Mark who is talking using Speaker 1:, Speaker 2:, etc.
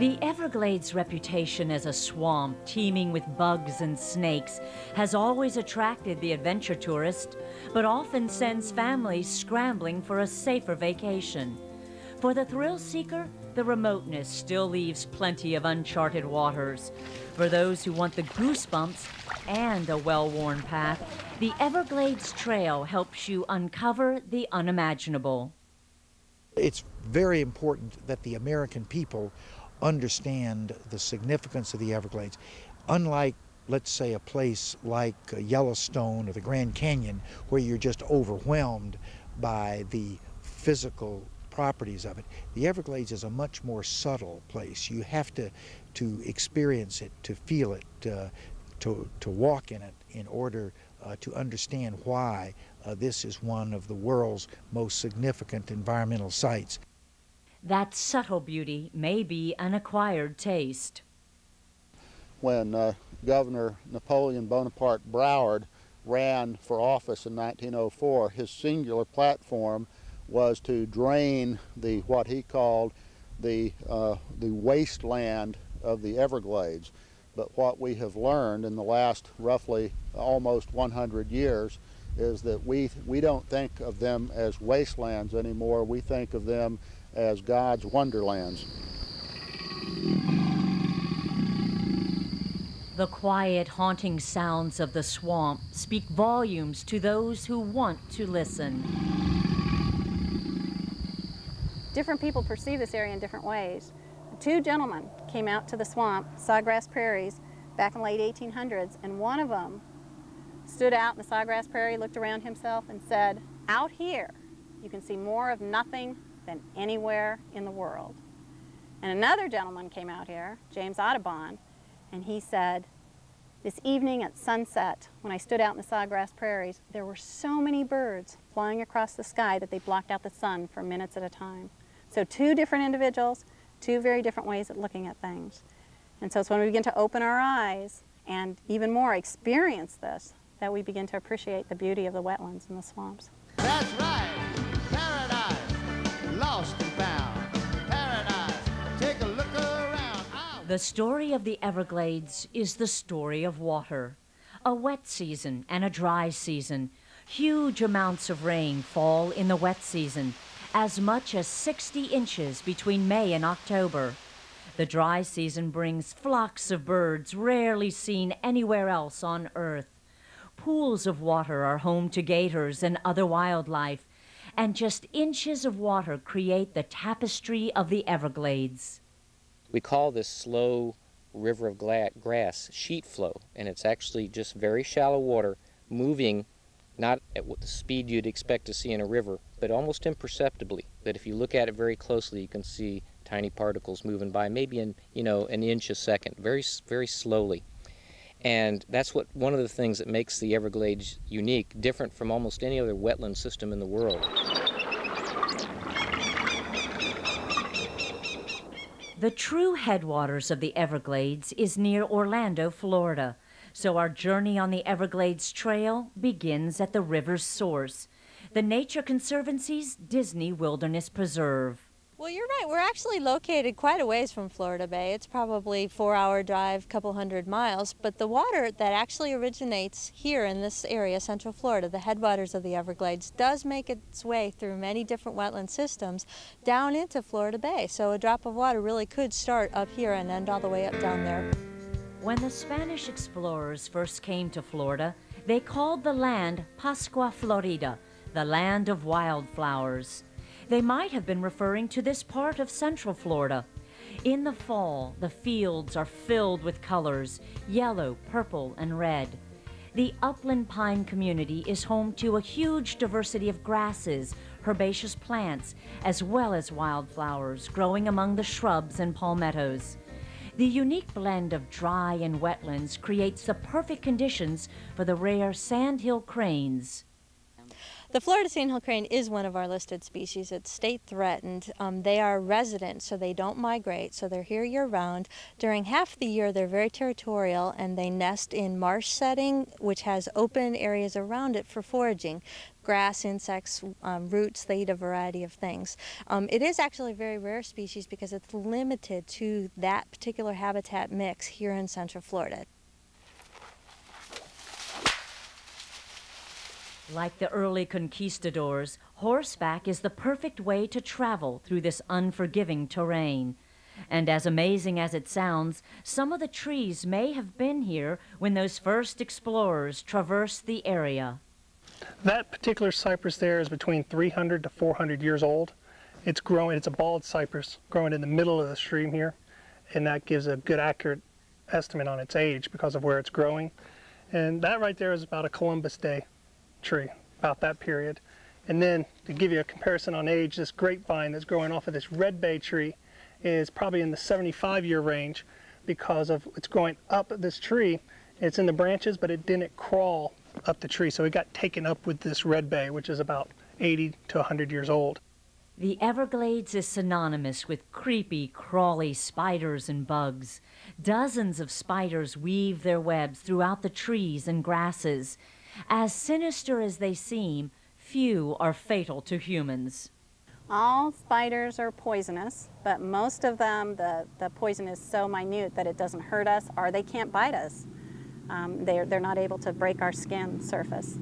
Speaker 1: The Everglades' reputation as a swamp teeming with bugs and snakes has always attracted the adventure tourist, but often sends families scrambling for a safer vacation. For the thrill seeker, the remoteness still leaves plenty of uncharted waters. For those who want the goosebumps and a well-worn path, the Everglades Trail helps you uncover the unimaginable.
Speaker 2: It's very important that the American people understand the significance of the Everglades. Unlike, let's say, a place like Yellowstone or the Grand Canyon, where you're just overwhelmed by the physical properties of it, the Everglades is a much more subtle place. You have to experience it, to feel it, to walk in it in order to understand why this is one of the world's most significant environmental sites.
Speaker 1: That subtle beauty may be an acquired taste.
Speaker 3: When Governor Napoleon Bonaparte Broward ran for office in 1904, his singular platform was to drain what he called the wasteland of the Everglades. But what we have learned in the last roughly almost 100 years is that we don't think of them as wastelands anymore. We think of them as God's wonderlands.
Speaker 1: The quiet, haunting sounds of the swamp speak volumes to those who want to listen.
Speaker 4: Different people perceive this area in different ways. Two gentlemen came out to the swamp, Sawgrass Prairies, back in the late 1800s, and one of them stood out in the Sawgrass Prairie, looked around himself and said, "Out here, you can see more of nothing than anywhere in the world." And another gentleman came out here, James Audubon, and he said, "This evening at sunset, when I stood out in the Sawgrass Prairies, there were so many birds flying across the sky that they blocked out the sun for minutes at a time." So two different individuals, two very different ways of looking at things. And so it's when we begin to open our eyes and even more experience this that we begin to appreciate the beauty of the wetlands and the swamps.
Speaker 5: That's right. Paradise, lost and found. Paradise, take a look around.
Speaker 1: The story of the Everglades is the story of water. A wet season and a dry season. Huge amounts of rain fall in the wet season, as much as 60 inches between May and October. The dry season brings flocks of birds rarely seen anywhere else on Earth. Pools of water are home to gators and other wildlife, and just inches of water create the tapestry of the Everglades.
Speaker 6: We call this slow river of grass sheet flow, and it's actually just very shallow water moving not at the speed you'd expect to see in a river, but almost imperceptibly. That if you look at it very closely, you can see tiny particles moving by, maybe in an inch a second, very slowly. And that's one of the things that makes the Everglades unique, different from almost any other wetland system in the world.
Speaker 1: The true headwaters of the Everglades is near Orlando, Florida. So our journey on the Everglades Trail begins at the river's source, the Nature Conservancy's Disney Wilderness Preserve.
Speaker 7: Well, you're right. We're actually located quite a ways from Florida Bay. It's probably a 4-hour drive, couple hundred miles. But the water that actually originates here in this area, Central Florida, the headwaters of the Everglades, does make its way through many different wetland systems down into Florida Bay. So a drop of water really could start up here and end all the way up down there.
Speaker 1: When the Spanish explorers first came to Florida, they called the land Pascua Florida, the land of wildflowers. They might have been referring to this part of Central Florida. In the fall, the fields are filled with colors, yellow, purple, and red. The upland pine community is home to a huge diversity of grasses, herbaceous plants, as well as wildflowers growing among the shrubs and palmettos. The unique blend of dry and wetlands creates the perfect conditions for the rare sandhill cranes.
Speaker 7: The Florida sandhill crane is one of our listed species. It's state threatened. They are resident, so they don't migrate, so they're here year-round. During half the year, they're very territorial, and they nest in marsh setting, which has open areas around it for foraging. Grass, insects, roots, they eat a variety of things. It is actually a very rare species because it's limited to that particular habitat mix here in Central Florida.
Speaker 1: Like the early conquistadors, horseback is the perfect way to travel through this unforgiving terrain. And as amazing as it sounds, some of the trees may have been here when those first explorers traversed the area.
Speaker 8: That particular cypress there is between 300 to 400 years old. It's growing, it's a bald cypress growing in the middle of the stream here, and that gives a good accurate estimate on its age because of where it's growing. And that right there is about a Columbus Day tree, about that period. And then to give you a comparison on age, this grapevine that's growing off of this red bay tree is probably in the 75-year range because of it's growing up this tree. It's in the branches, but it didn't crawl up the tree, so it got taken up with this red bay, which is about 80 to 100 years old.
Speaker 1: The Everglades is synonymous with creepy, crawly spiders and bugs. Dozens of spiders weave their webs throughout the trees and grasses. As sinister as they seem, few are fatal to humans.
Speaker 4: All spiders are poisonous, but most of them, the poison is so minute that it doesn't hurt us or they can't bite us. They're not able to break our skin surface.